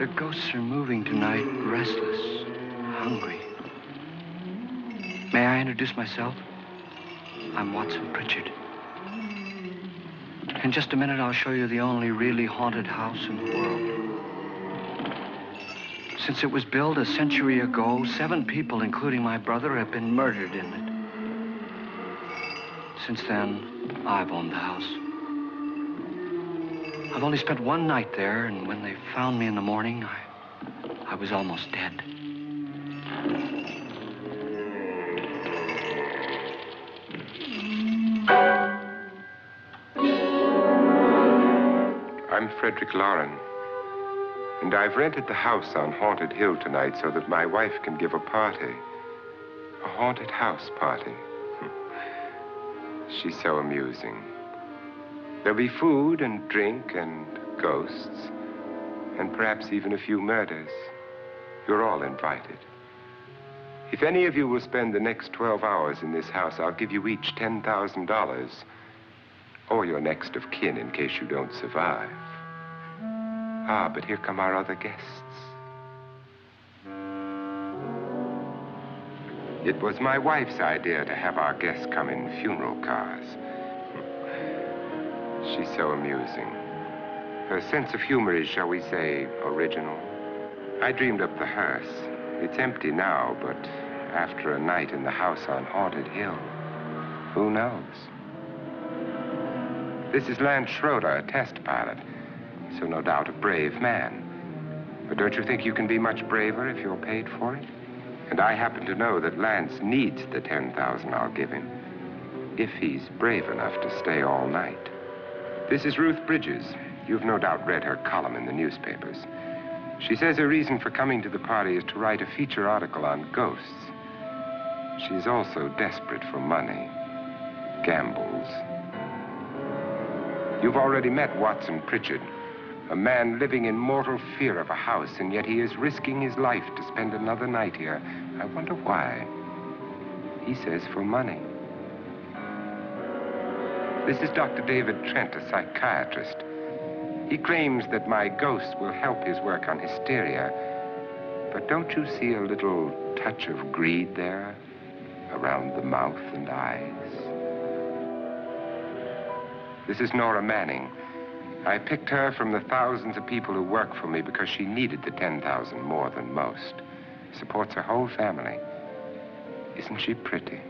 The ghosts are moving tonight, restless, hungry. May I introduce myself? I'm Watson Pritchard. In just a minute, I'll show you the only really haunted house in the world. Since it was built a century ago, 7 people, including my brother, have been murdered in it. Since then, I've owned the house. I've only spent one night there, and when they found me in the morning, I was almost dead. I'm Frederick Lauren, and I've rented the house on Haunted Hill tonight so that my wife can give a party. A haunted house party. She's so amusing. There'll be food and drink and ghosts, and perhaps even a few murders. You're all invited. If any of you will spend the next 12 hours in this house, I'll give you each $10,000, or your next of kin in case you don't survive. Ah, but here come our other guests. It was my wife's idea to have our guests come in funeral cars. She's so amusing. Her sense of humor is, shall we say, original. I dreamed up the hearse. It's empty now, but after a night in the house on Haunted Hill, who knows? This is Lance Schroeder, a test pilot, so no doubt a brave man. But don't you think you can be much braver if you're paid for it? And I happen to know that Lance needs the $10,000 I'll give him, if he's brave enough to stay all night. This is Ruth Bridges. You've no doubt read her column in the newspapers. She says her reason for coming to the party is to write a feature article on ghosts. She's also desperate for money, gambles. You've already met Watson Pritchard, a man living in mortal fear of a house, and yet he is risking his life to spend another night here. I wonder why. He says for money. This is Dr. David Trent, a psychiatrist. He claims that my ghost will help his work on hysteria. But don't you see a little touch of greed there, around the mouth and eyes? This is Nora Manning. I picked her from the thousands of people who work for me because she needed the $10,000 more than most. Supports her whole family. Isn't she pretty?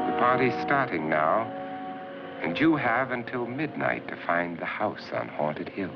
The party's starting now, and you have until midnight to find the house on Haunted Hill.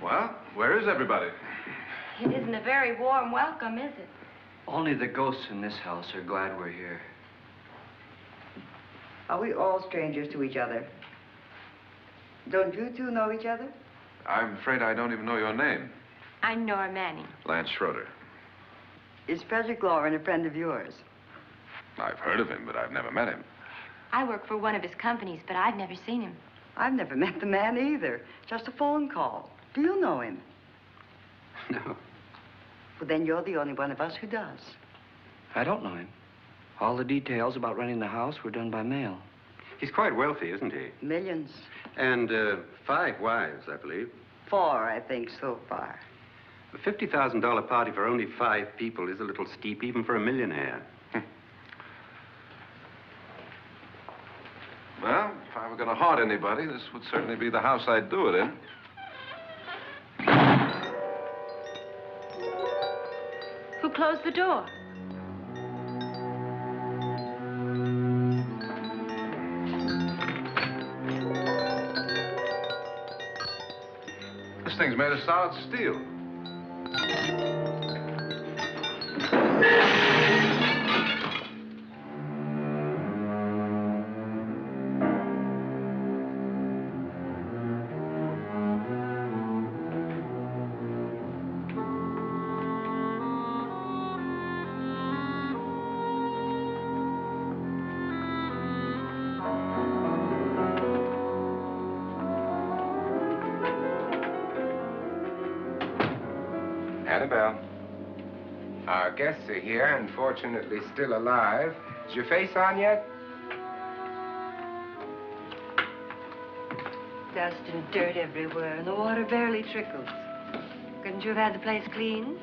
Well, where is everybody? It isn't a very warm welcome, is it? Only the ghosts in this house are glad we're here. Are we all strangers to each other? Don't you two know each other? I'm afraid I don't even know your name. I'm Nora Manning. Lance Schroeder. Is Frederick Lauren a friend of yours? I've heard of him, but I've never met him. I work for one of his companies, but I've never seen him. I've never met the man either. Just a phone call. Do you know him? No, Well, then you're the only one of us who does. I don't know him. All the details about renting the house were done by mail. He's quite wealthy, isn't he? Millions. And 5 wives, I believe. 4, I think, so far. A $50,000 party for only 5 people is a little steep, even for a millionaire. Well, if I were going to haunt anybody, this would certainly be the house I'd do it in. Who closed the door? This thing's made of solid steel. Annabelle. Our guests are here, unfortunately still alive. Is your face on yet? Dust and dirt everywhere, and the water barely trickles. Couldn't you have had the place cleaned?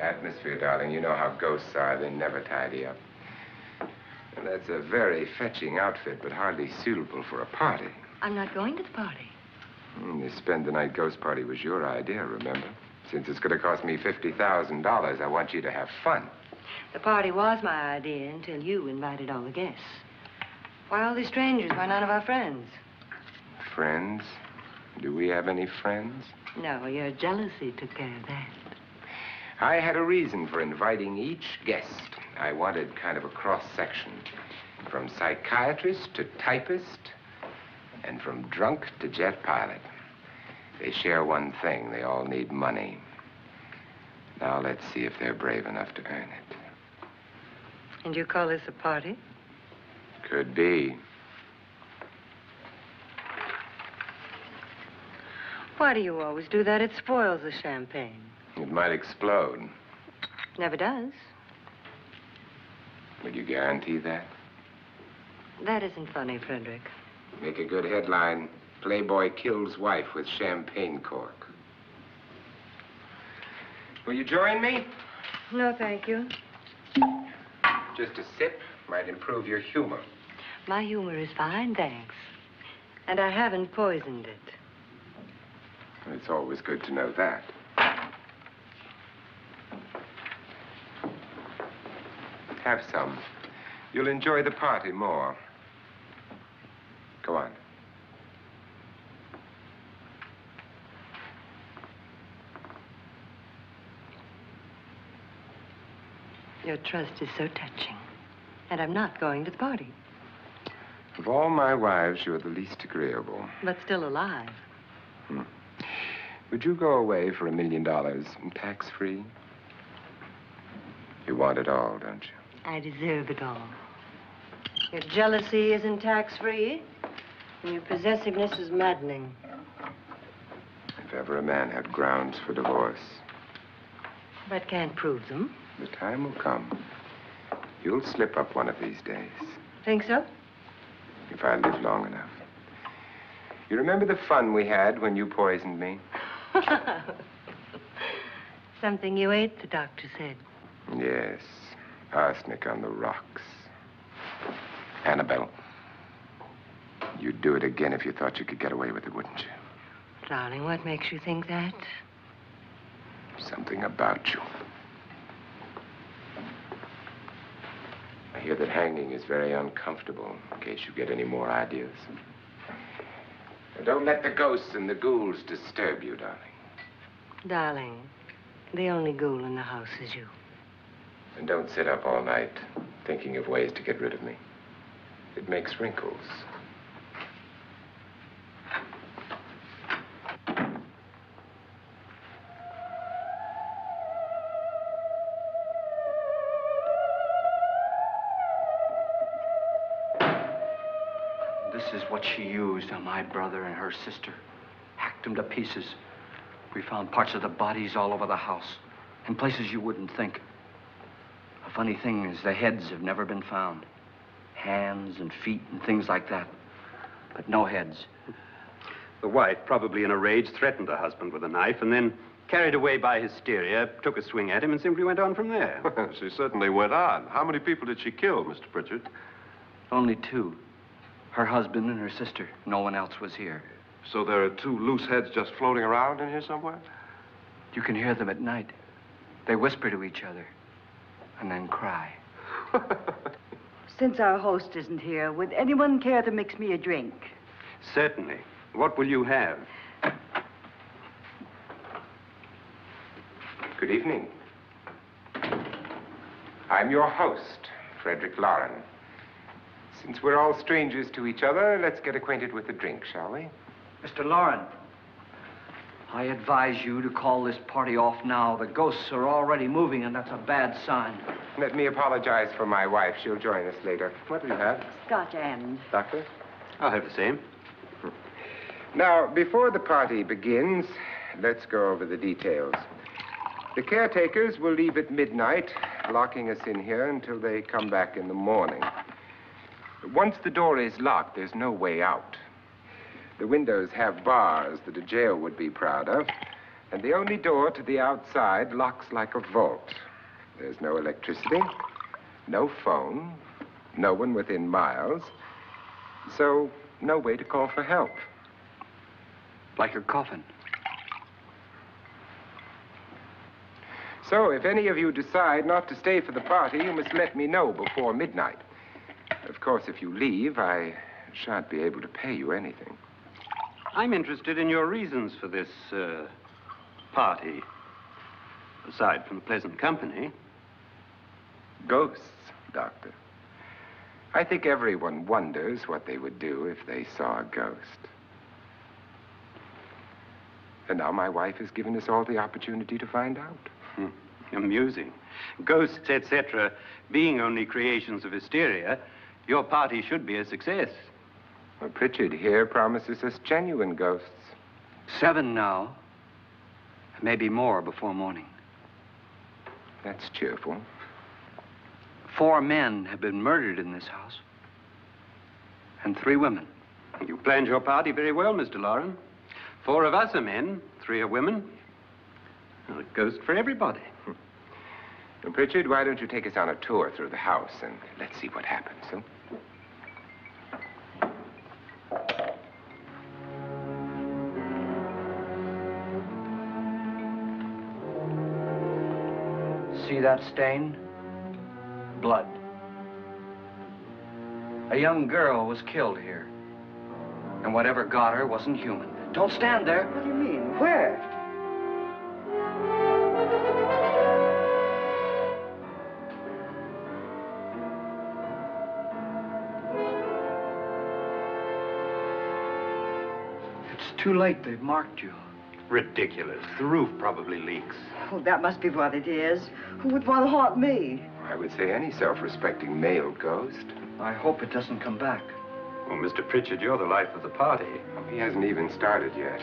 Atmosphere, darling. You know how ghosts are. They never tidy up. And that's a very fetching outfit, but hardly suitable for a party. I'm not going to the party. The spend-the-night ghost party was your idea, remember? Since it's going to cost me $50,000, I want you to have fun. The party was my idea until you invited all the guests. Why all these strangers? Why none of our friends? Friends? Do we have any friends? No, your jealousy took care of that. I had a reason for inviting each guest. I wanted kind of a cross-section. From psychiatrist to typist, and from drunk to jet pilot. They share one thing. They all need money. Now let's see if they're brave enough to earn it. And you call this a party? Could be. Why do you always do that? It spoils the champagne. It might explode. Never does. Would you guarantee that? That isn't funny, Frederick. Make a good headline. Playboy kills wife with champagne cork. Will you join me? No, thank you. Just a sip might improve your humor. My humor is fine, thanks. And I haven't poisoned it. It's always good to know that. Have some. You'll enjoy the party more. Go on. Your trust is so touching. And I'm not going to the party. Of all my wives, you're the least agreeable. But still alive. Would you go away for $1 million tax-free? You want it all, don't you? I deserve it all. Your jealousy isn't tax-free, and your possessiveness is maddening. If ever a man had grounds for divorce, But can't prove them. the time will come. You'll slip up one of these days, Think so? if I live long enough. You remember the fun we had when you poisoned me? Something you ate, the doctor said. Yes, arsenic on the rocks. Annabelle, you'd do it again if you thought you could get away with it, wouldn't you? Darling, what makes you think that? Something about you. I hear that hanging is very uncomfortable, in case you get any more ideas. Now, don't let the ghosts and the ghouls disturb you, darling. Darling, the only ghoul in the house is you. And don't sit up all night thinking of ways to get rid of me. It makes wrinkles. This is what she used on my brother and her sister. Hacked them to pieces. We found parts of the bodies all over the house, in places you wouldn't think. The funny thing is the heads have never been found. Hands and feet and things like that. But no heads. The wife, probably in a rage, threatened her husband with a knife and then, carried away by hysteria, took a swing at him and simply went on from there. She certainly went on. How many people did she kill, Mr. Pritchard? Only two. Her husband and her sister. No one else was here. So there are two loose heads just floating around in here somewhere? You can hear them at night. They whisper to each other and then cry. Since our host isn't here, would anyone care to mix me a drink? Certainly. What will you have? Good evening. I'm your host, Frederick Lauren. Since we're all strangers to each other, let's get acquainted with a drink, shall we? Mr. Lauren, I advise you to call this party off now. The ghosts are already moving, and that's a bad sign. Let me apologize for my wife. She'll join us later. What do you have? Scotch and. Doctor? I'll have the same. Now, before the party begins, let's go over the details. The caretakers will leave at midnight, locking us in here until they come back in the morning. Once the door is locked, there's no way out. The windows have bars that a jail would be proud of, and the only door to the outside locks like a vault. There's no electricity, no phone, no one within miles, so no way to call for help. Like a coffin. So if any of you decide not to stay for the party, you must let me know before midnight. Of course, if you leave, I shan't be able to pay you anything. I'm interested in your reasons for this, party. Aside from pleasant company. Ghosts, Doctor. I think everyone wonders what they would do if they saw a ghost. And now my wife has given us all the opportunity to find out. Amusing. Ghosts, etc., being only creations of hysteria, your party should be a success. Well, Pritchard here promises us genuine ghosts. 7 now. Maybe more before morning. That's cheerful. 4 men have been murdered in this house. And 3 women. You planned your party very well, Mr. Lauren. 4 of us are men, 3 are women. Well, a ghost for everybody. Well, Pritchard, why don't you take us on a tour through the house and let's see what happens, huh? See that stain? Blood. A young girl was killed here. And whatever got her wasn't human. Don't stand there. What do you mean? Where? It's too late. They've marked you. Ridiculous. The roof probably leaks. Oh, that must be what it is. Who would want to haunt me? I would say any self-respecting male ghost. I hope it doesn't come back. Well, Mr. Pritchard, you're the life of the party. Oh, he hasn't even started yet.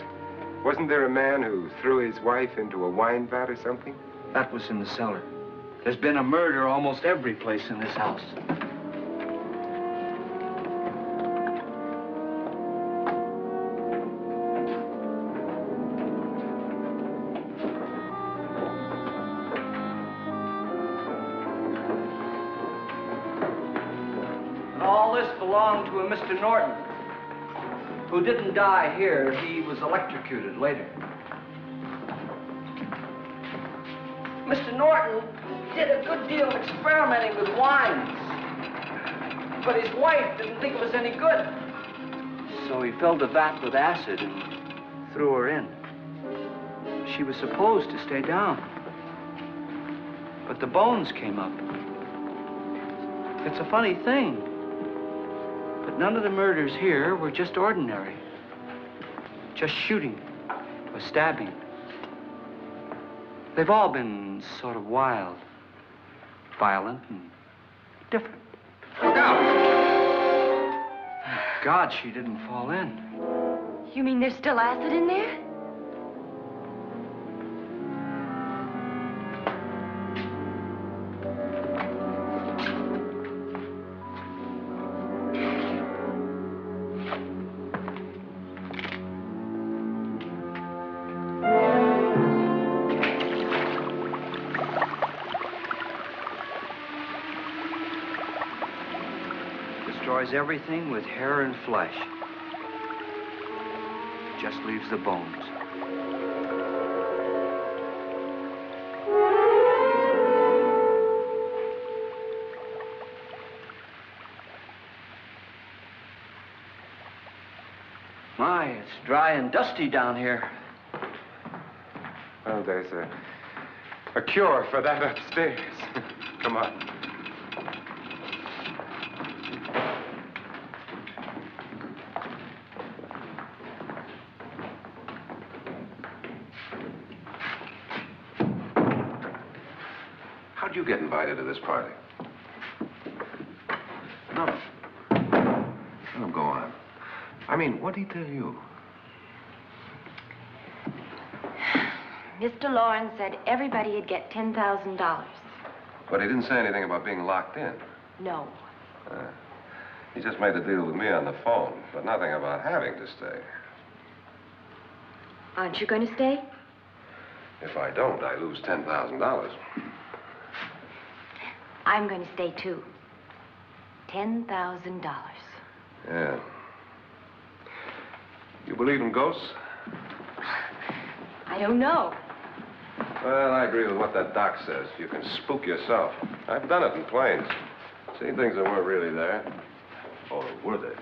Wasn't there a man who threw his wife into a wine vat or something? That was in the cellar. There's been a murder almost every place in this house. And all this belonged to a Mr. Norton, who didn't die here. He was electrocuted later. Mr. Norton did a good deal of experimenting with wines, but his wife didn't think it was any good. So he filled the vat with acid and threw her in. She was supposed to stay down. But the bones came up. It's a funny thing. But none of the murders here were just ordinary. Just shooting or stabbing. They've all been sort of wild, violent, and different. Look out! Thank God she didn't fall in. You mean there's still acid in there? Destroys everything with hair and flesh. Just leaves the bones. My, it's dry and dusty down here. Well, there's a cure for that upstairs. Come on. How'd you get invited to this party? No. No, go on. I mean, what did he tell you? Mr. Lawrence said everybody'd get $10,000. But he didn't say anything about being locked in. No. He just made the deal with me on the phone, but nothing about having to stay. Aren't you going to stay? If I don't, I lose $10,000. I'm going to stay, too. $10,000. Yeah. You believe in ghosts? I don't know. Well, I agree with what that doc says. You can spook yourself. I've done it in planes. Seen things that weren't really there. Or were they?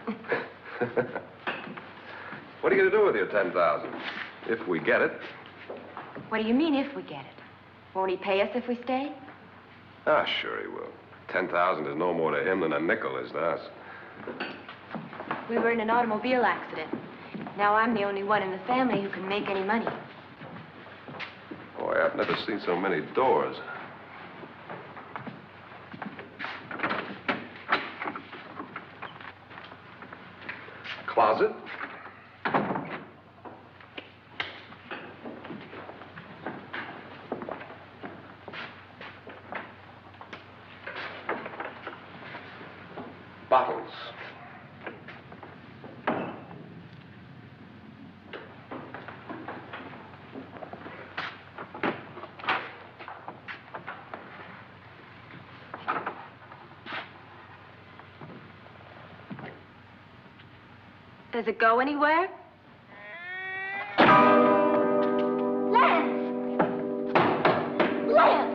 What are you going to do with your $10,000? If we get it. What do you mean, if we get it? Won't he pay us if we stay? Ah, sure he will. 10,000 is no more to him than a nickel is to us. We were in an automobile accident. Now I'm the only one in the family who can make any money. Boy, I've never seen so many doors. Closet? Bottles. Does it go anywhere? Lance! Lance!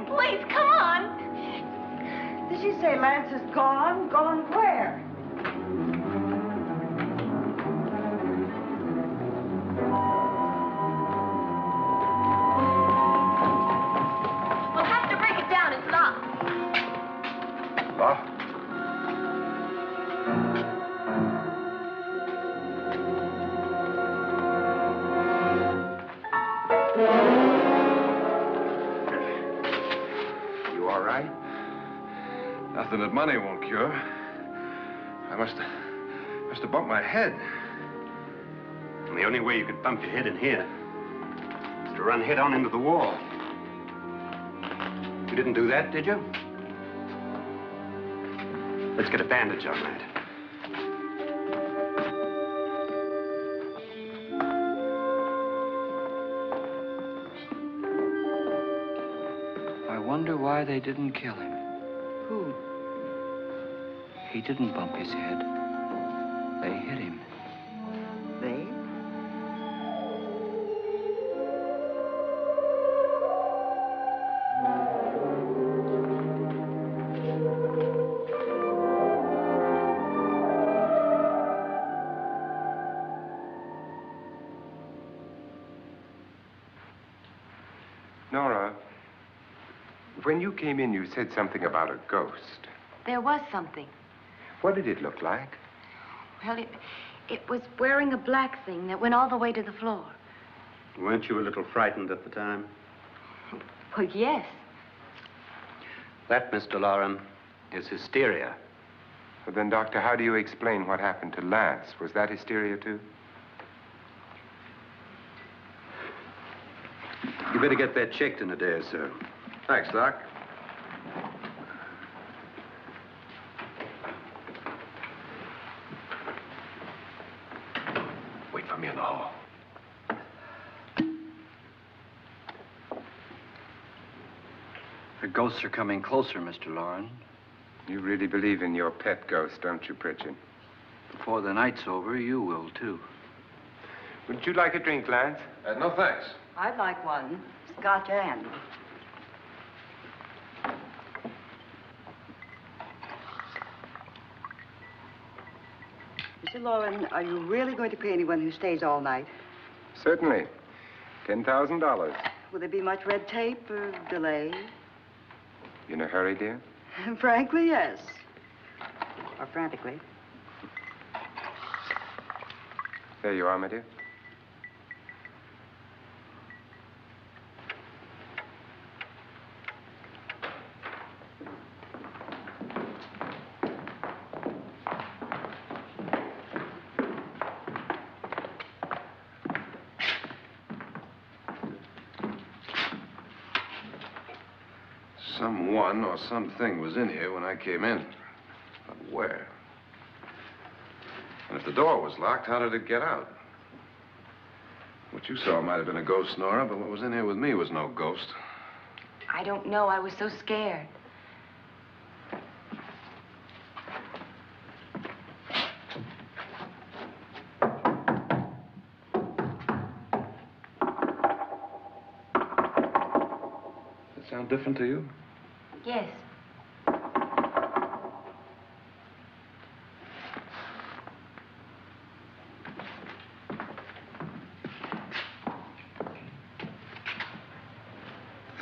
Please, come on. Did she say Lance is gone? Gone where? We'll have to break it down. It's locked. Locked? something that money won't cure. I must have bumped my head. And the only way you could bump your head in here is to run head on into the wall. You didn't do that, did you? Let's get a bandage on that. I wonder why they didn't kill him. Who? He didn't bump his head. They hit him. They? Nora, when you came in, you said something about a ghost. There was something. What did it look like? Well, it was wearing a black thing that went all the way to the floor. Weren't you a little frightened at the time? Well, yes. That, Mr. Loren, is hysteria. Well, then, Doctor, how do you explain what happened to Lance? Was that hysteria, too? You better get that checked in a day or so. Thanks, Doc. Wait for me in the hall. The ghosts are coming closer, Mr. Loren. You really believe in your pet ghost, don't you, Pritchard? Before the night's over, you will, too. Would you like a drink, Lance? No, thanks. I'd like one. Scotch and. Mr. Loren, are you really going to pay anyone who stays all night? Certainly. $10,000. Will there be much red tape or delay? You in a hurry, dear? Frankly, yes. Or frantically. There you are, my dear. Someone or something was in here when I came in. But where? And if the door was locked, how did it get out? What you saw might have been a ghost, Nora, but what was in here with me was no ghost. I don't know. I was so scared. Does it sound different to you? Yes.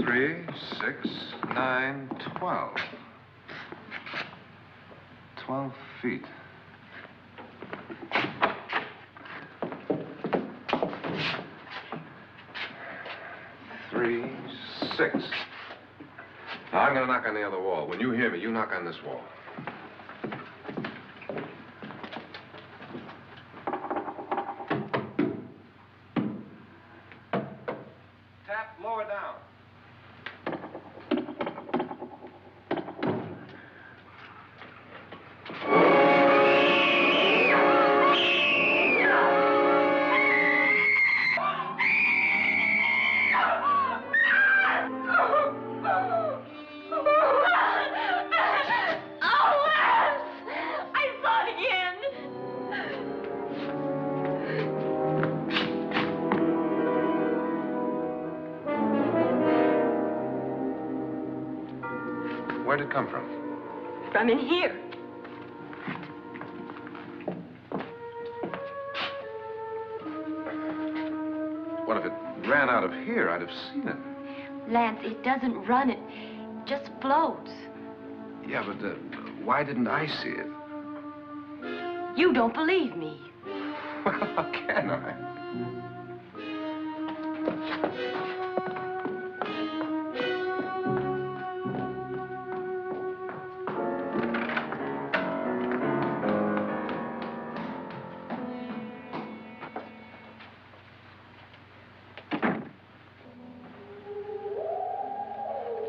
Three, 6, 9, 12. 12 feet. Three, 6. Now, I'm going to knock on the other wall. When you hear me, you knock on this wall. Tap lower down. Where'd it come from? From in here. What if it ran out of here? I'd have seen it. Lance, it doesn't run. It just floats. Yeah, but why didn't I see it? You don't believe me. Well, how can I?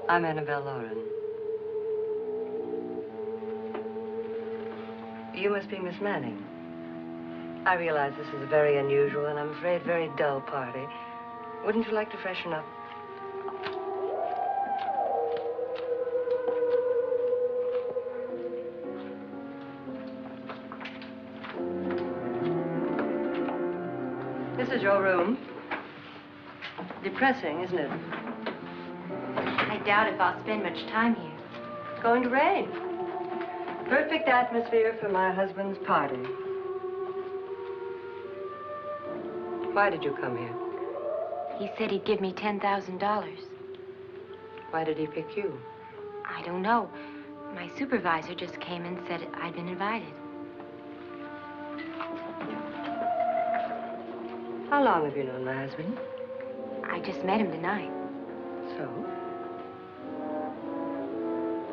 I'm Annabelle Lauren. You must be Miss Manning. I realize this is a very unusual and I'm afraid very dull party. Wouldn't you like to freshen up? This is your room. Depressing, isn't it? I doubt if I'll spend much time here. It's going to rain. Perfect atmosphere for my husband's party. Why did you come here? He said he'd give me $10,000. Why did he pick you? I don't know. My supervisor just came and said I'd been invited. How long have you known my husband? I just met him tonight. So?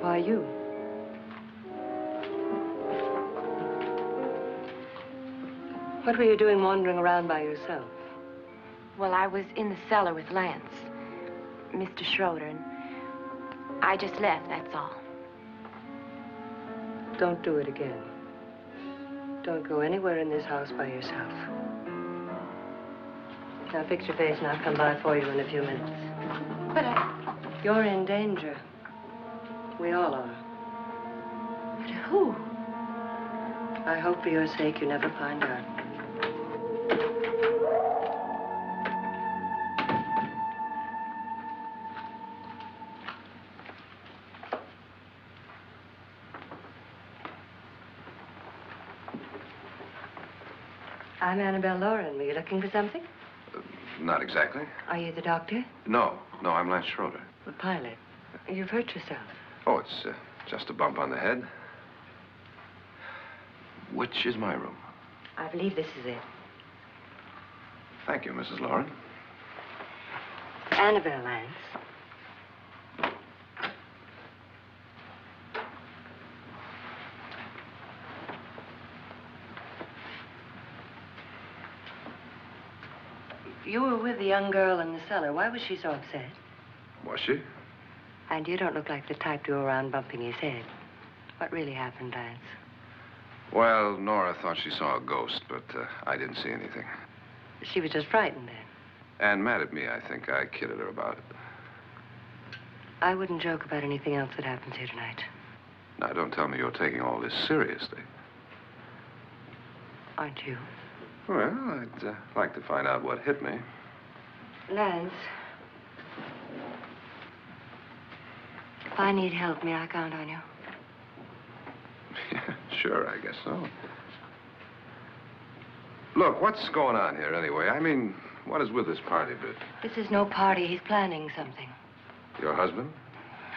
Why you? What were you doing wandering around by yourself? Well, I was in the cellar with Lance, Mr. Schroeder, and I just left, that's all. Don't do it again. Don't go anywhere in this house by yourself. Now fix your face and I'll come by for you in a few minutes. But You're in danger. We all are. but who? I hope for your sake you never find out. I'm Annabelle Lauren. Were you looking for something? Not exactly. Are you the doctor? No, I'm Lance Schroeder. The pilot. You've hurt yourself. Oh, it's just a bump on the head. Which is my room? I believe this is it. Thank you, Mrs. Lauren. Annabelle Lance. You were with the young girl in the cellar. Why was she so upset? Was she? And you don't look like the type to go around bumping his head. What really happened, Lance? Well, Nora thought she saw a ghost, but I didn't see anything. She was just frightened then. And mad at me, I think. I kidded her about it. I wouldn't joke about anything else that happens here tonight. Now, don't tell me you're taking all this seriously. Aren't you? Well, I'd like to find out what hit me. Lance. If I need help, may I count on you? Yeah, sure, I guess so. Look, what's going on here anyway? I mean, what is with this party bit? This is no party. He's planning something. Your husband?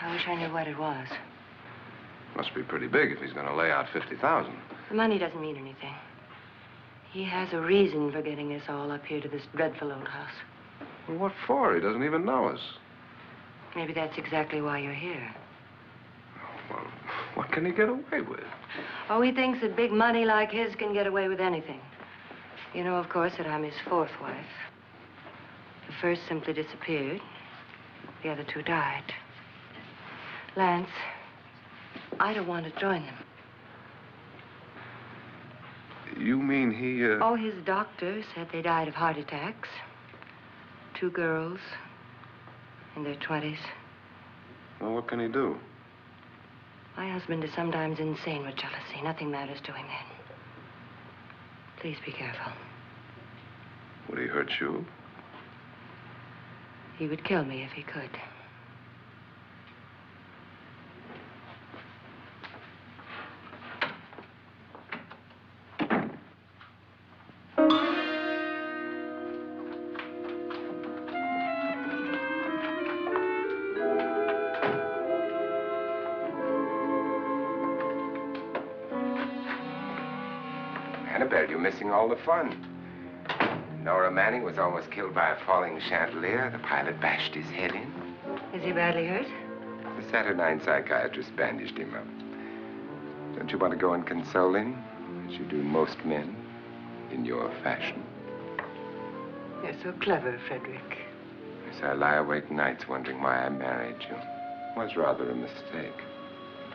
I wish I knew what it was. Must be pretty big if he's going to lay out 50,000. The money doesn't mean anything. He has a reason for getting us all up here to this dreadful old house. Well, what for? He doesn't even know us. Maybe that's exactly why you're here. Well, what can he get away with? Oh, he thinks that big money like his can get away with anything. You know, of course, that I'm his fourth wife. The first simply disappeared. The other two died. Lance, I don't want to join them. You mean he, Oh, his doctor said they died of heart attacks. 2 girls in their 20s. Well, what can he do? My husband is sometimes insane with jealousy. Nothing matters to him then. Please be careful. Would he hurt you? He would kill me if he could. Annabelle, you're missing all the fun. Nora Manning was almost killed by a falling chandelier. The pilot bashed his head in. Is he badly hurt? The Saturnine psychiatrist bandaged him up. Don't you want to go and console him, as you do most men, in your fashion? You're so clever, Frederick. Yes, I lie awake nights wondering why I married you. was rather a mistake.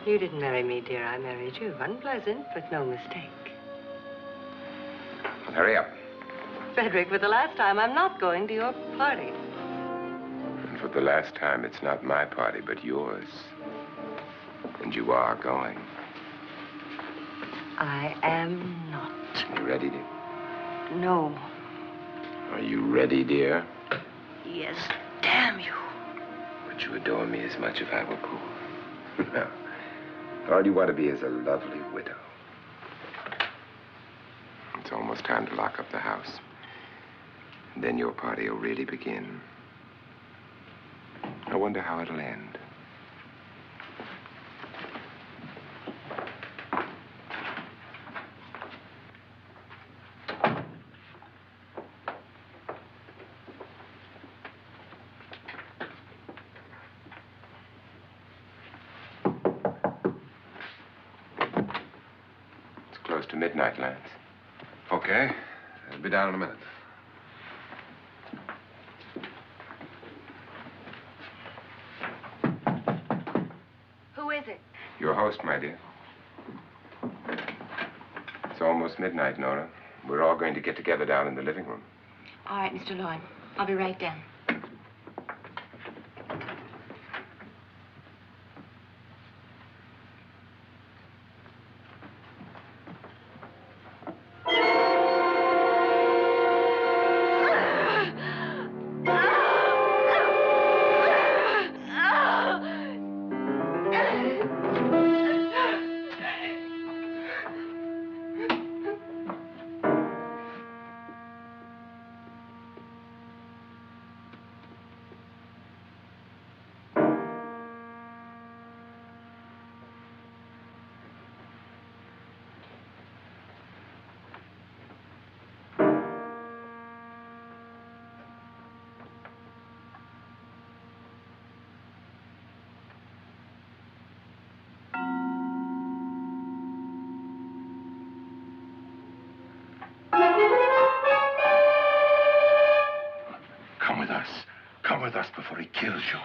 You didn't marry me, dear. I married you. Unpleasant, but no mistake. Well, hurry up. Frederick, for the last time, I'm not going to your party. And for the last time, it's not my party, but yours. And you are going. I am not. You ready, dear? No. Are you ready, dear? Yes, damn you. Would you adore me as much if I were poor? No. All you want to be is a lovely widow. It's almost time to lock up the house. And then your party will really begin. I wonder how it'll end. Close to midnight, Lance. Okay. I'll be down in a minute. Who is it? Your host, my dear. It's almost midnight, Nora. We're all going to get together down in the living room. All right, Mr. Lloyd. I'll be right down. Come with us. Come with us before he kills you.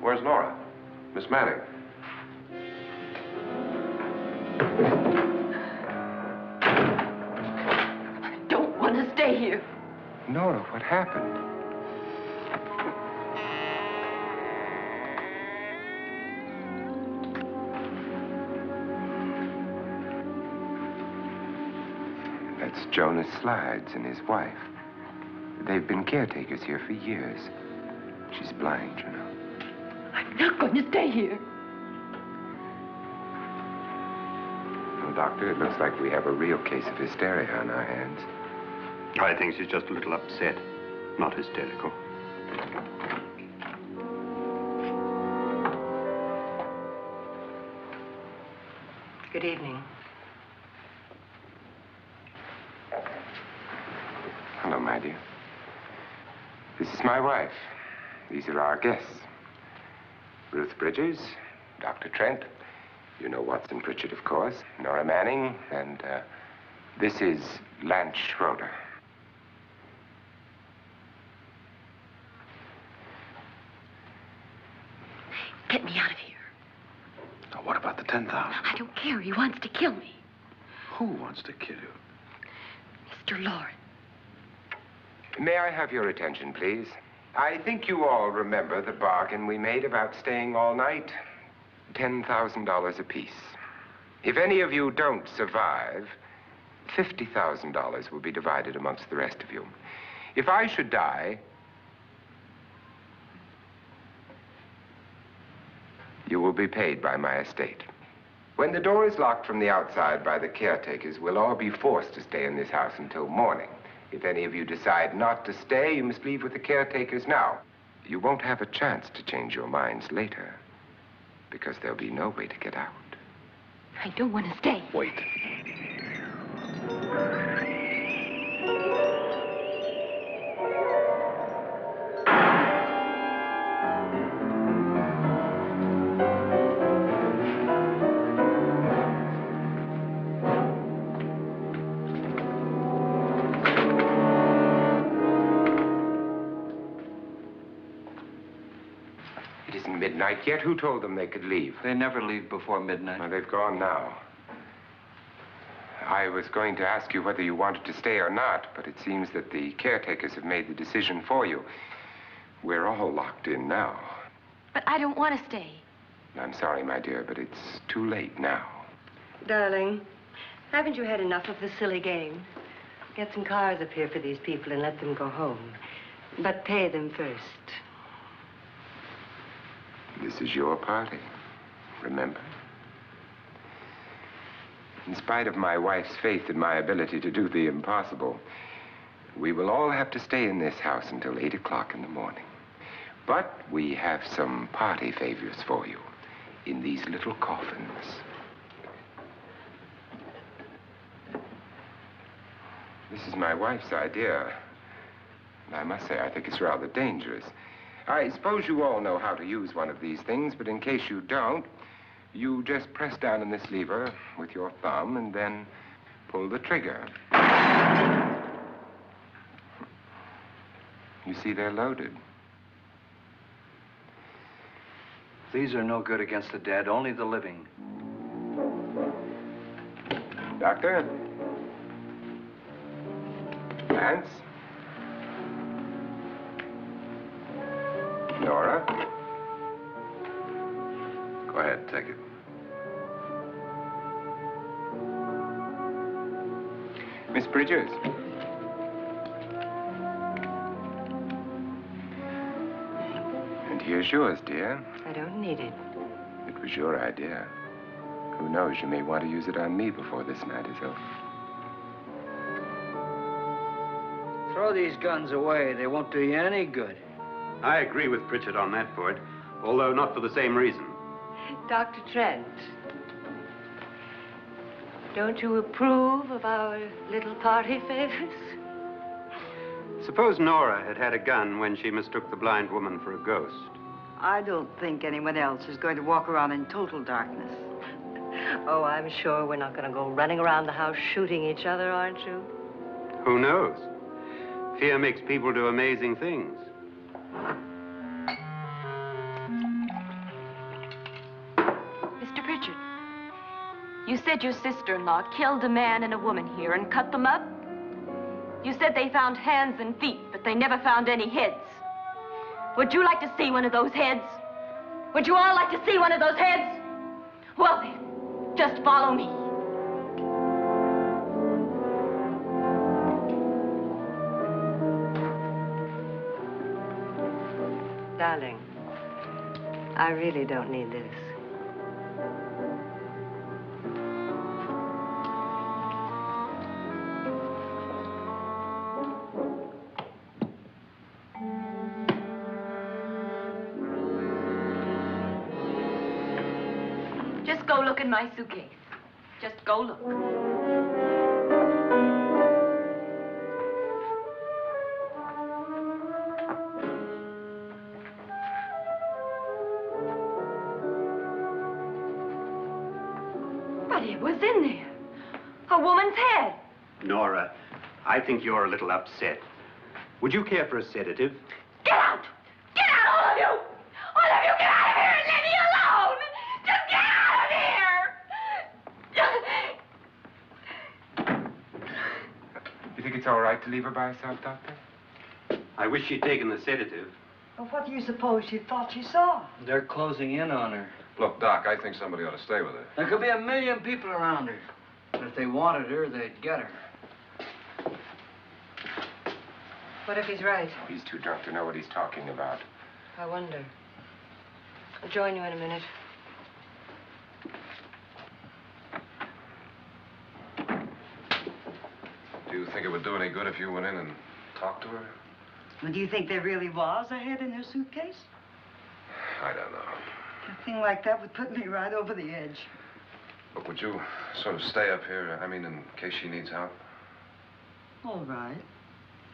Where's Nora? Miss Manning. I don't want to stay here. Nora, what happened? That's Jonas Slides and his wife. They've been caretakers here for years. She's blind, you know. I'm not going to stay here. Well, Doctor, it looks like we have a real case of hysteria on our hands. I think she's just a little upset, not hysterical. Good evening. Hello, my dear. This is my wife. These are our guests. Ruth Bridges, Dr. Trent. You know Watson Pritchard, of course. Nora Manning, and this is Lance Schroeder. Get me out of here. Now, what about the 10,000? I don't care. He wants to kill me. Who wants to kill you? Mr. Lawrence. May I have your attention, please? I think you all remember the bargain we made about staying all night. $10,000 apiece. If any of you don't survive, $50,000 will be divided amongst the rest of you. If I should die, you will be paid by my estate. When the door is locked from the outside by the caretakers, we'll all be forced to stay in this house until morning. If any of you decide not to stay, you must leave with the caretakers now. You won't have a chance to change your minds later, because there'll be no way to get out. I don't want to stay. Wait. isn't midnight yet. Who told them they could leave? They never leave before midnight. Well, they've gone now. I was going to ask you whether you wanted to stay or not, but it seems that the caretakers have made the decision for you. We're all locked in now. But I don't want to stay. I'm sorry, my dear, but it's too late now. Darling, haven't you had enough of the silly game? Get some cars up here for these people and let them go home. But pay them first. This is your party, remember? In spite of my wife's faith in my ability to do the impossible, we will all have to stay in this house until 8 o'clock in the morning. But we have some party favors for you in these little coffins. This is my wife's idea. And I must say, I think it's rather dangerous. I suppose you all know how to use one of these things, but in case you don't, you just press down on this lever with your thumb and then pull the trigger. You see, they're loaded. These are no good against the dead, only the living. Doctor? Lance? Nora? Go ahead, take it. Miss Bridges? And here's yours, dear. I don't need it. It was your idea. Who knows, you may want to use it on me before this night is over. Throw these guns away. They won't do you any good. I agree with Pritchard on that point, although not for the same reason. Dr. Trent, don't you approve of our little party favors? Suppose Nora had had a gun when she mistook the blind woman for a ghost. I don't think anyone else is going to walk around in total darkness. Oh, I'm sure we're not going to go running around the house shooting each other, aren't you? Who knows? Fear makes people do amazing things. Mr. Pritchard, you said your sister-in-law killed a man and a woman here and cut them up? You said they found hands and feet, but they never found any heads. Would you like to see one of those heads? Would you all like to see one of those heads? Well then, just follow me. Darling, I really don't need this. Just go look in my suitcase. Just go look. But it was in there. A woman's head. Nora, I think you're a little upset. Would you care for a sedative? Get out! Get out, all of you! All of you, get out of here and leave me alone! Just get out of here! You think it's all right to leave her by herself, Doctor? I wish she'd taken the sedative. Well, what do you suppose she thought she saw? They're closing in on her. Look, Doc, I think somebody ought to stay with her. There could be 1,000,000 people around her. But if they wanted her, they'd get her. What if he's right? He's too drunk to know what he's talking about. I wonder. I'll join you in a minute. Do you think it would do any good if you went in and talked to her? Well, do you think there really was a head in her suitcase? I don't know. A thing like that would put me right over the edge. Look, would you sort of stay up here, I mean, in case she needs help? All right.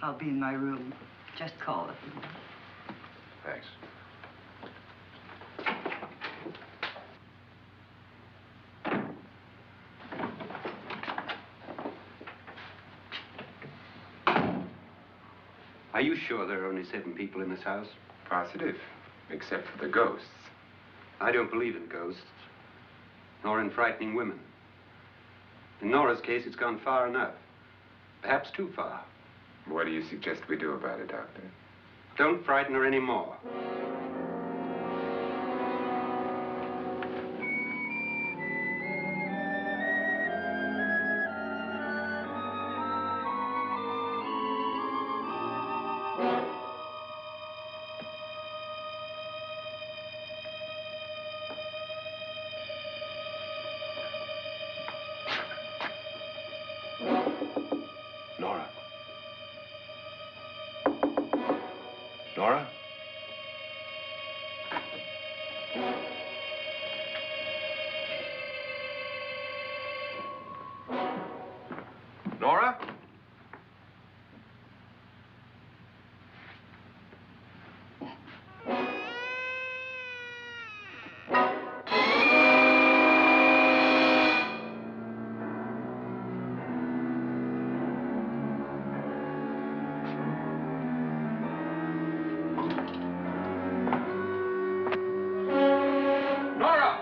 I'll be in my room. Just call it. Thanks. Are you sure there are only 7 people in this house? Positive, except for the ghosts. I don't believe in ghosts, nor in frightening women. In Nora's case, it's gone far enough. Perhaps too far. What do you suggest we do about it, Doctor? Don't frighten her anymore. Nora? Nora? Nora? Nora!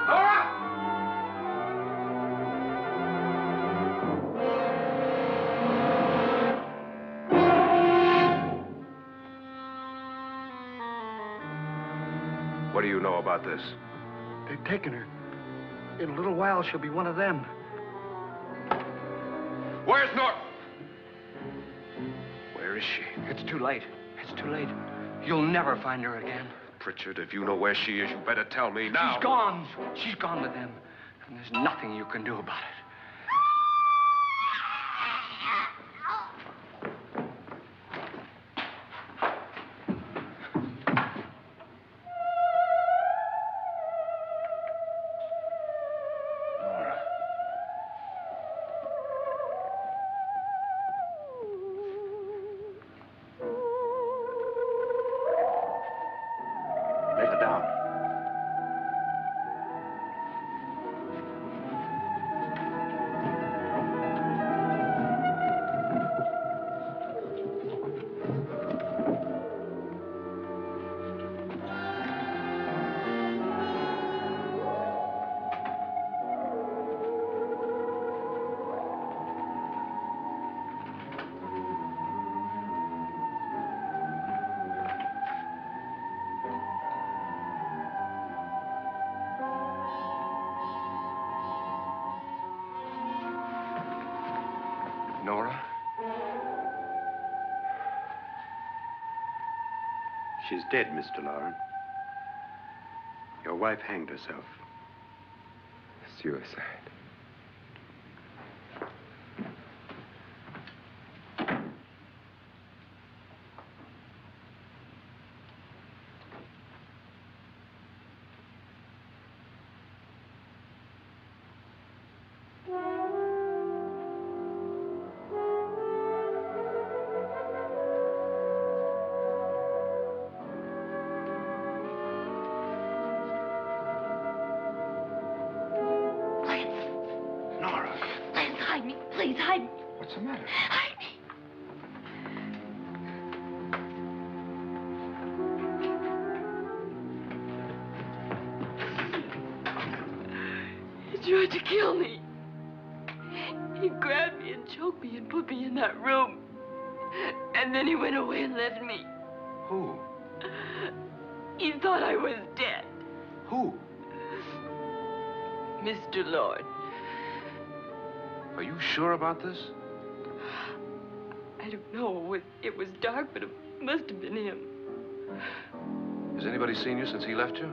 Nora! What do you know about this? They've taken her. In a little while, she'll be one of them. Where's Nora? Where is she? It's too late. It's too late. You'll never find her again. Pritchard, if you know where she is, you better tell me now. She's gone. She's gone with them. And there's nothing you can do about it. Nora. Let her down. Nora? She's dead, Mr. Lauren. Your wife hanged herself. Suicide. Nora. Lance, hide me. Please, hide me. What's the matter? Hide me. He tried to kill me. He grabbed me and choked me and put me in that room. And then he went away and left me. Who? He thought I was dead. Who? Mr. Lord. Are you sure about this? I don't know. It was dark, but it must have been him. Has anybody seen you since he left you?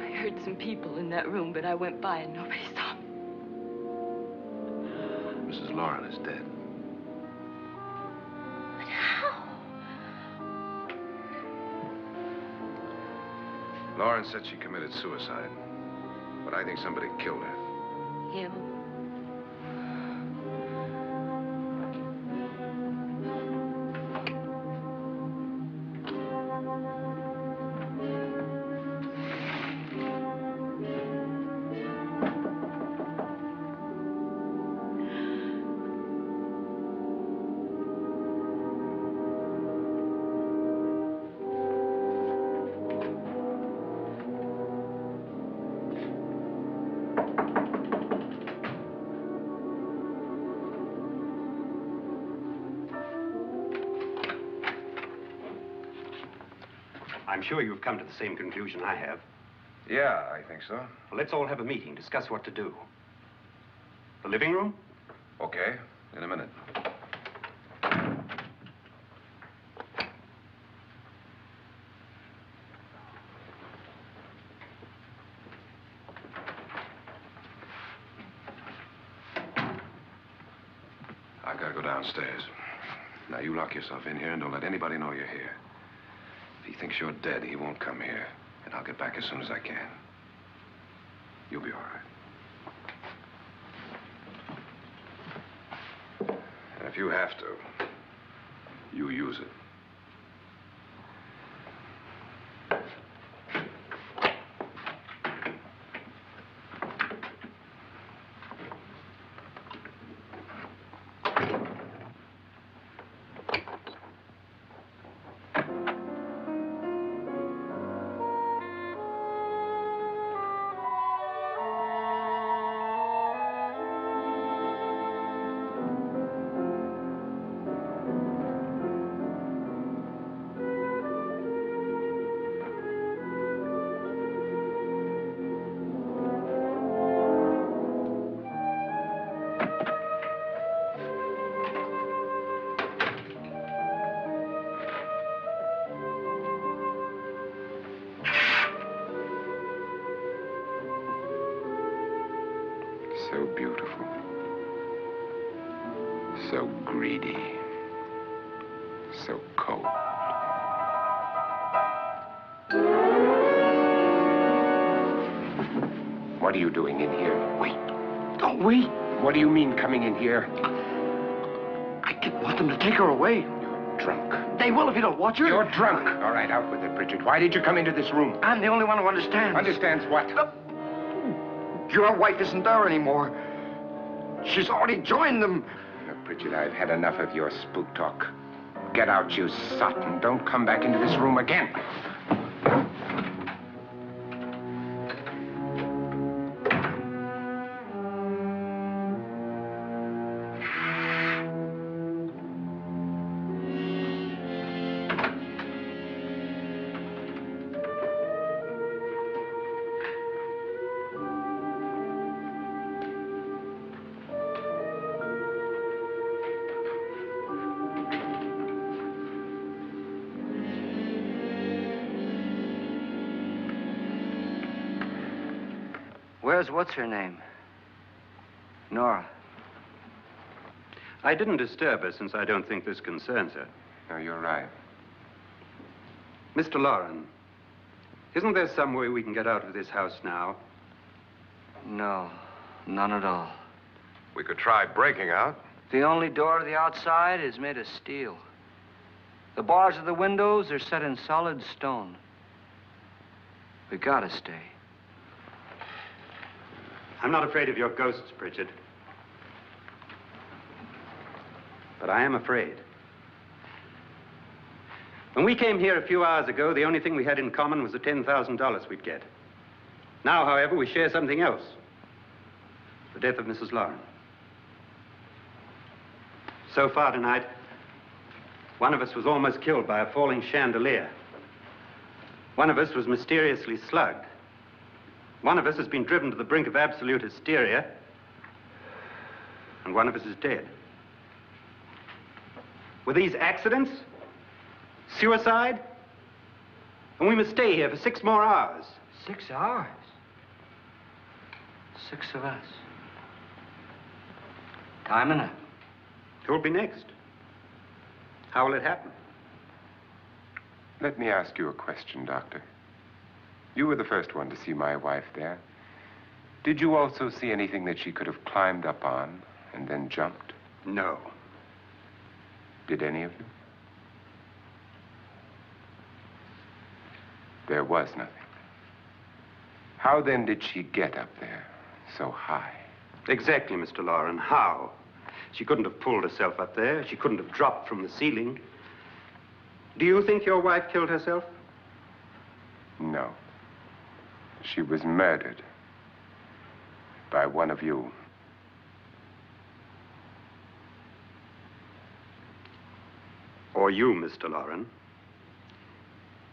I heard some people in that room, but I went by and nobody saw me. Mrs. Lauren is dead. But how? Lauren said she committed suicide, but I think somebody killed her. Him? I'm sure you've come to the same conclusion I have. Yeah, I think so. Well, let's all have a meeting, discuss what to do. The living room? Okay, in a minute. I gotta go downstairs. Now, you lock yourself in here and don't let anybody know you're here. If he thinks you're dead, he won't come here. And I'll get back as soon as I can. You'll be all right. And if you have to, you use it. So beautiful. So greedy. So cold. What are you doing in here? Wait. Don't wait. What do you mean coming in here? I didn't want them to take her away. You're drunk. They will if you don't watch her. You're drunk. All right, out with it, Bridget. Why did you come into this room? I'm the only one who understands. Understands what? Your wife isn't there anymore. She's already joined them. Look, Bridget, I've had enough of your spook talk. Get out, you sot, and don't come back into this room again. Where's what's-her-name? Nora. I didn't disturb her since I don't think this concerns her. No, you're right. Mr. Loren, isn't there some way we can get out of this house now? No, none at all. We could try breaking out. The only door to the outside is made of steel. The bars of the windows are set in solid stone. We gotta stay. I'm not afraid of your ghosts, Bridget. But I am afraid. When we came here a few hours ago, the only thing we had in common was the $10,000 we'd get. Now, however, we share something else. The death of Mrs. Loren. So far tonight, one of us was almost killed by a falling chandelier. One of us was mysteriously slugged. One of us has been driven to the brink of absolute hysteria, and one of us is dead. Were these accidents? Suicide? And we must stay here for 6 more hours. 6 hours? 6 of us. Time enough. Who'll be next? How will it happen? Let me ask you a question, Doctor. You were the first one to see my wife there. Did you also see anything that she could have climbed up on and then jumped? No. Did any of you? There was nothing. How then did she get up there so high? Exactly, Mr. Loren. How? She couldn't have pulled herself up there. She couldn't have dropped from the ceiling. Do you think your wife killed herself? No. She was murdered by one of you. Or you, Mr. Loren.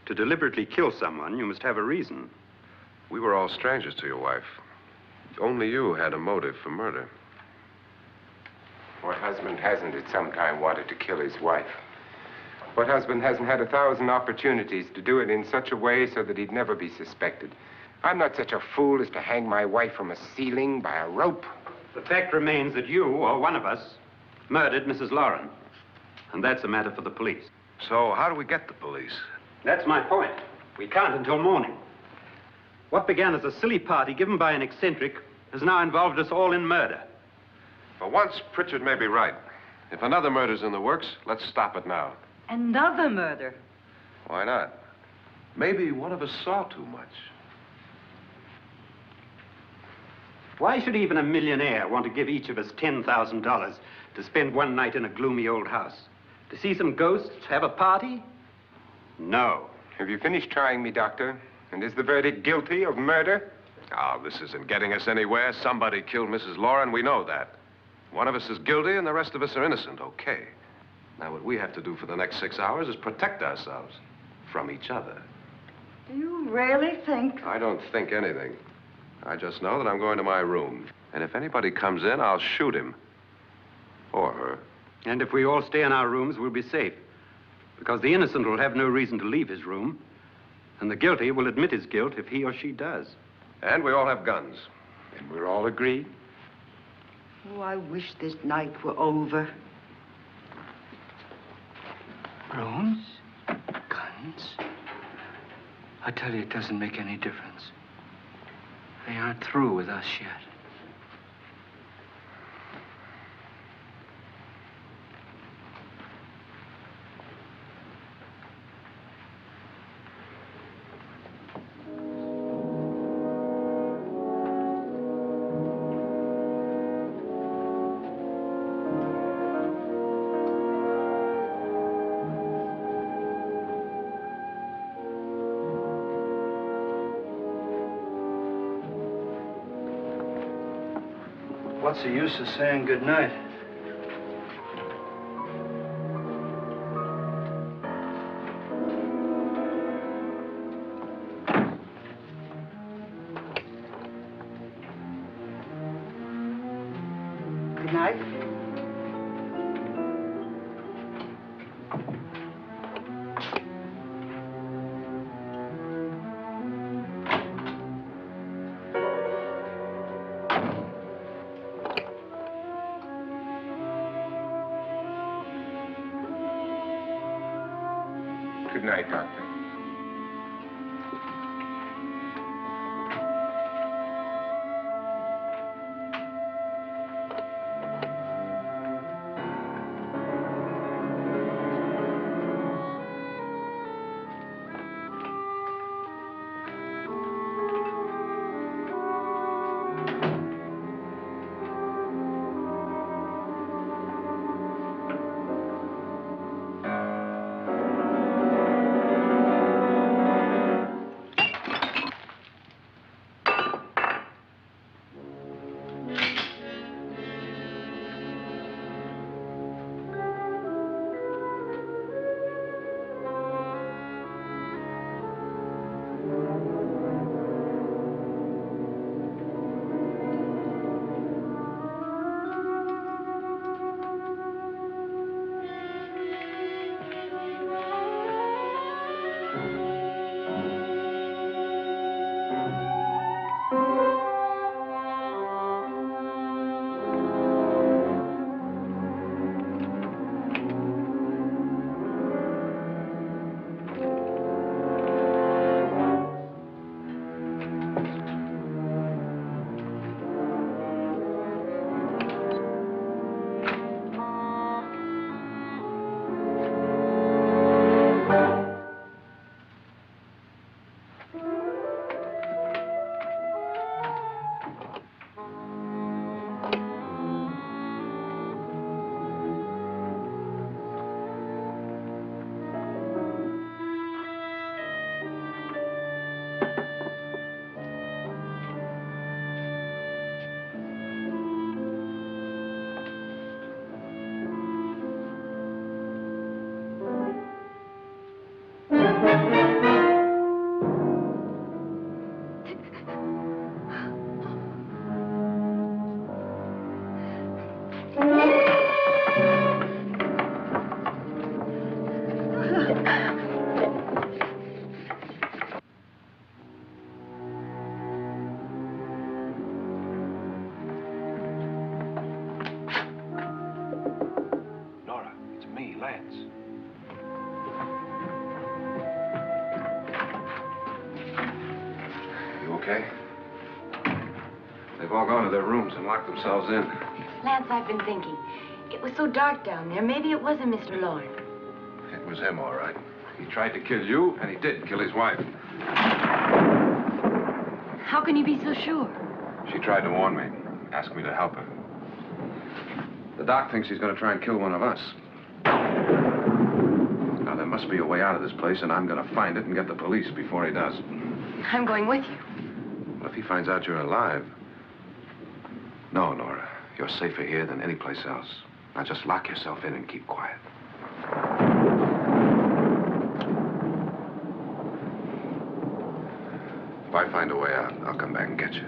To deliberately kill someone, you must have a reason. We were all strangers to your wife. Only you had a motive for murder. What husband hasn't at some time wanted to kill his wife? What husband hasn't had 1,000 opportunities to do it in such a way so that he'd never be suspected? I'm not such a fool as to hang my wife from a ceiling by a rope. The fact remains that you, or one of us, murdered Mrs. Lauren. And that's a matter for the police. So how do we get the police? That's my point. We can't until morning. What began as a silly party given by an eccentric has now involved us all in murder. For once, Pritchard may be right. If another murder's in the works, let's stop it now. Another murder. Why not? Maybe one of us saw too much. Why should even a millionaire want to give each of us $10,000 to spend one night in a gloomy old house? To see some ghosts, have a party? No. Have you finished trying me, Doctor? And is the verdict guilty of murder? Oh, this isn't getting us anywhere. Somebody killed Mrs. Lauren, we know that. One of us is guilty and the rest of us are innocent, okay. Now, what we have to do for the next 6 hours is protect ourselves from each other. Do you really think? I don't think anything. I just know that I'm going to my room. And if anybody comes in, I'll shoot him. Or her. And if we all stay in our rooms, we'll be safe. Because the innocent will have no reason to leave his room. And the guilty will admit his guilt if he or she does. And we all have guns. And we're all agreed? Oh, I wish this night were over. Rooms? Guns? I tell you, it doesn't make any difference. They aren't through with us yet. What's the use of saying good night? Good night. Good night, Doctor. Lance. You okay? They've all gone to their rooms and locked themselves in. Lance, I've been thinking. It was so dark down there. Maybe it wasn't Mr. Lorne. It was him, all right. He tried to kill you, and he did kill his wife. How can you be so sure? She tried to warn me, asked me to help her. The doc thinks he's going to try and kill one of us. Now, there must be a way out of this place, and I'm going to find it and get the police before he does. I'm going with you. Well, if he finds out you're alive... No, Nora. You're safer here than any place else. Now, just lock yourself in and keep quiet. If I find a way out, I'll come back and get you.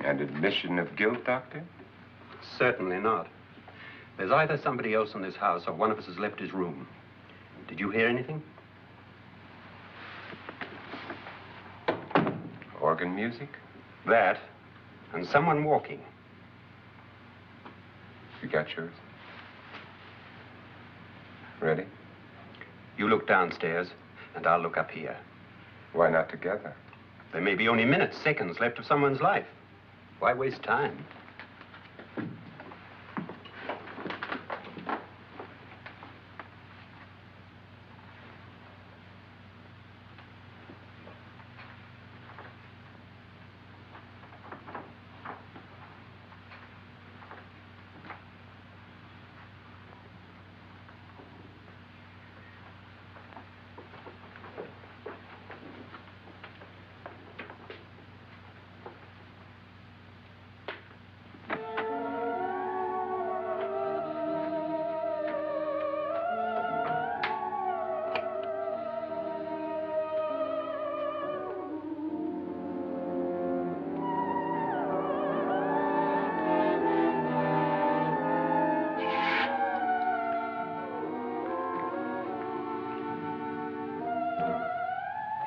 And admission of guilt, Doctor? Certainly not. There's either somebody else in this house or one of us has left his room. Did you hear anything? Organ music? That, and someone walking. You got yours? Ready? You look downstairs, and I'll look up here. Why not together? There may be only minutes, seconds left of someone's life. Why waste time?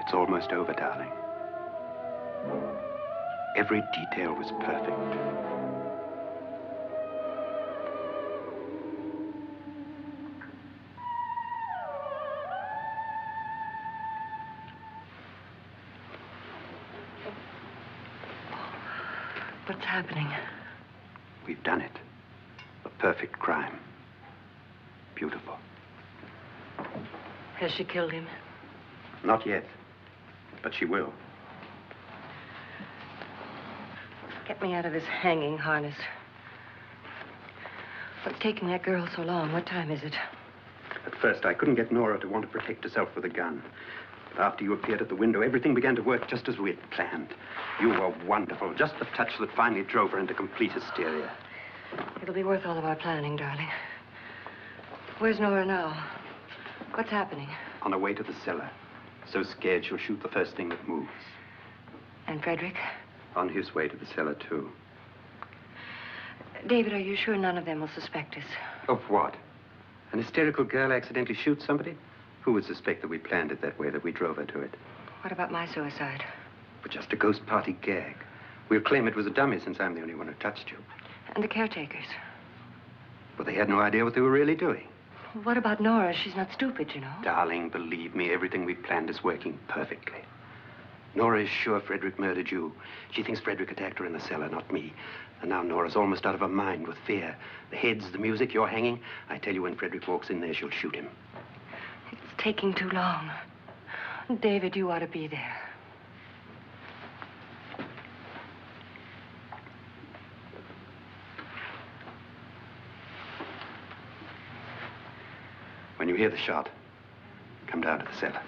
It's almost over, darling. Every detail was perfect. What's happening? We've done it. A perfect crime. Beautiful. Has she killed him? Not yet, but she will. Get me out of this hanging harness. What's taking that girl so long? What time is it? At first, I couldn't get Nora to want to protect herself with a gun. But after you appeared at the window, everything began to work just as we had planned. You were wonderful. Just the touch that finally drove her into complete hysteria. It'll be worth all of our planning, darling. Where's Nora now? What's happening? On her way to the cellar. So scared she'll shoot the first thing that moves. And Frederick? On his way to the cellar, too. David, are you sure none of them will suspect us? Of what? An hysterical girl accidentally shoots somebody? Who would suspect that we planned it that way, that we drove her to it? What about my suicide? But just a ghost party gag. We'll claim it was a dummy since I'm the only one who touched you. And the caretakers? But they had no idea what they were really doing. What about Nora? She's not stupid, you know. Darling, believe me, everything we planned is working perfectly. Nora is sure Frederick murdered you. She thinks Frederick attacked her in the cellar, not me. And now Nora's almost out of her mind with fear. The heads, the music, you're hanging. I tell you, when Frederick walks in there, she'll shoot him. It's taking too long. David, you ought to be there. When you hear the shot, come down to the cellar.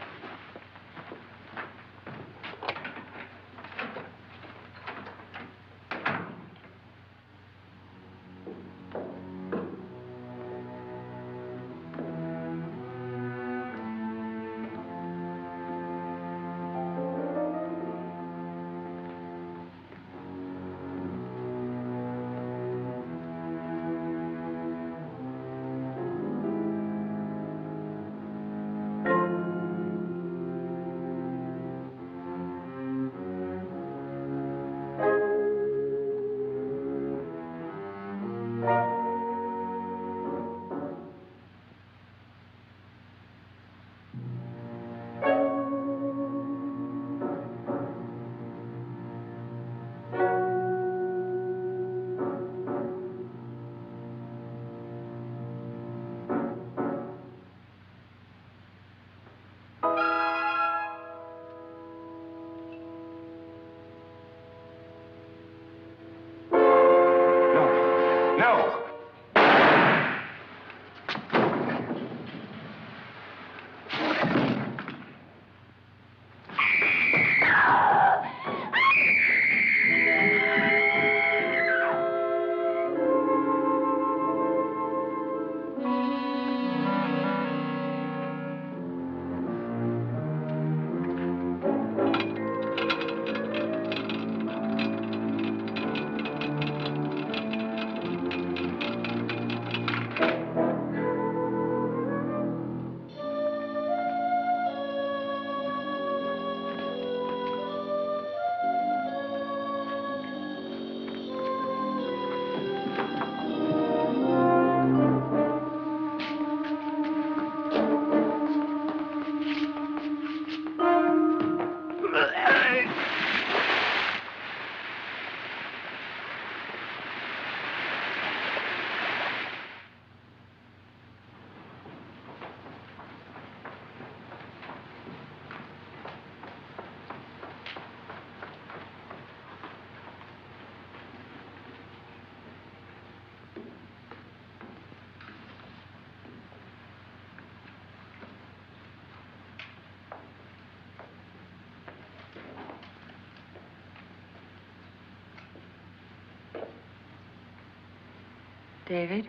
David?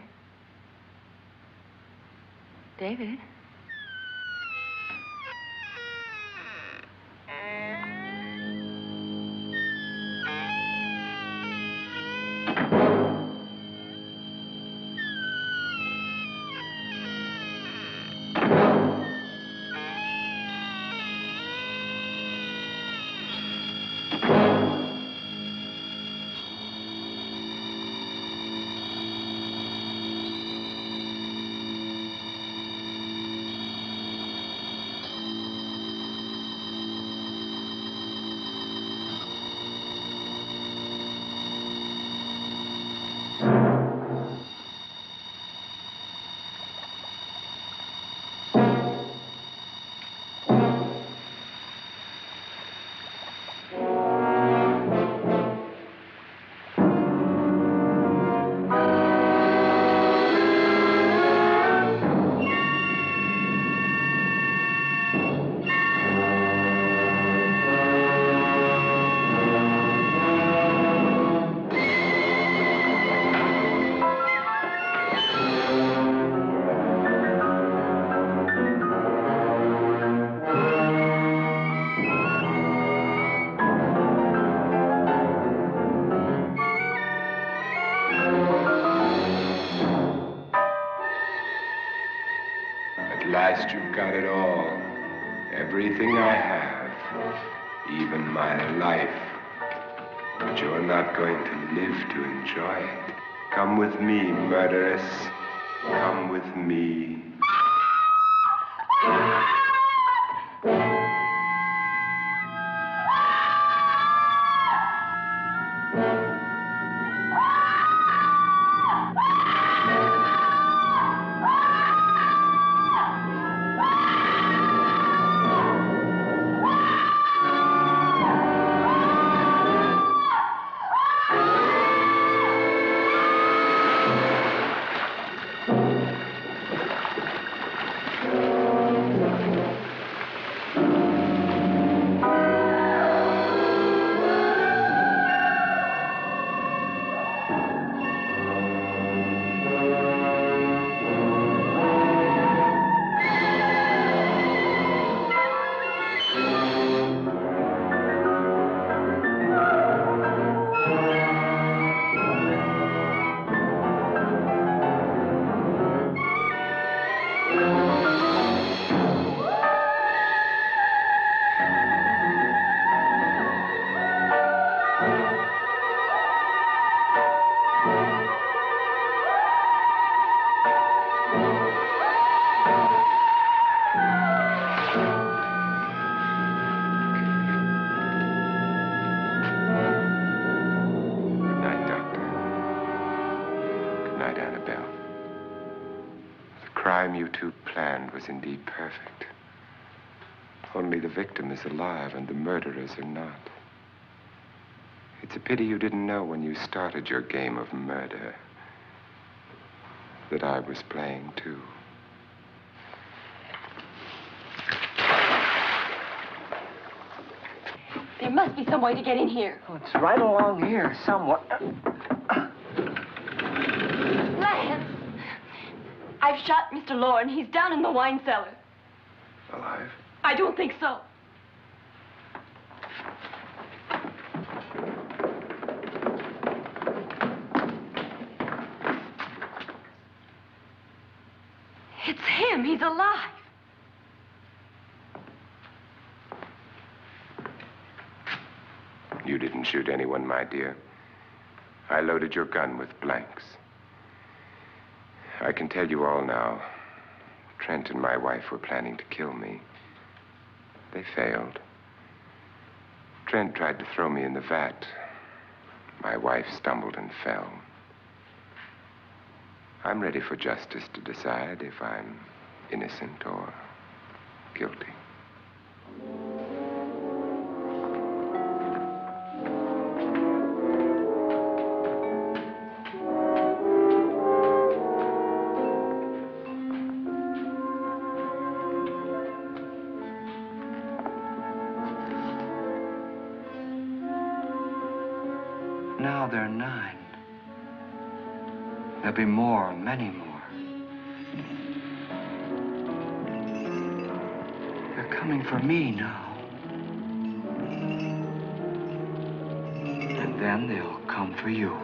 David? At last you've got it all. Everything I have. Even my life. But you're not going to live to enjoy it. Come with me, murderess. Come with me. You two planned was indeed perfect. Only the victim is alive and the murderers are not. It's a pity you didn't know when you started your game of murder that I was playing too. There must be some way to get in here. Oh, it's right along here somewhere. Lance! I've shot Mr. Loren. He's down in the wine cellar. Alive? I don't think so. It's him. He's alive. You didn't shoot anyone, my dear. I loaded your gun with blanks. I can tell you all now. Trent and my wife were planning to kill me. They failed. Trent tried to throw me in the vat. My wife stumbled and fell. I'm ready for justice to decide if I'm innocent or guilty. Now they're 9. There'll be more, many more. They're coming for me now. And then they'll come for you.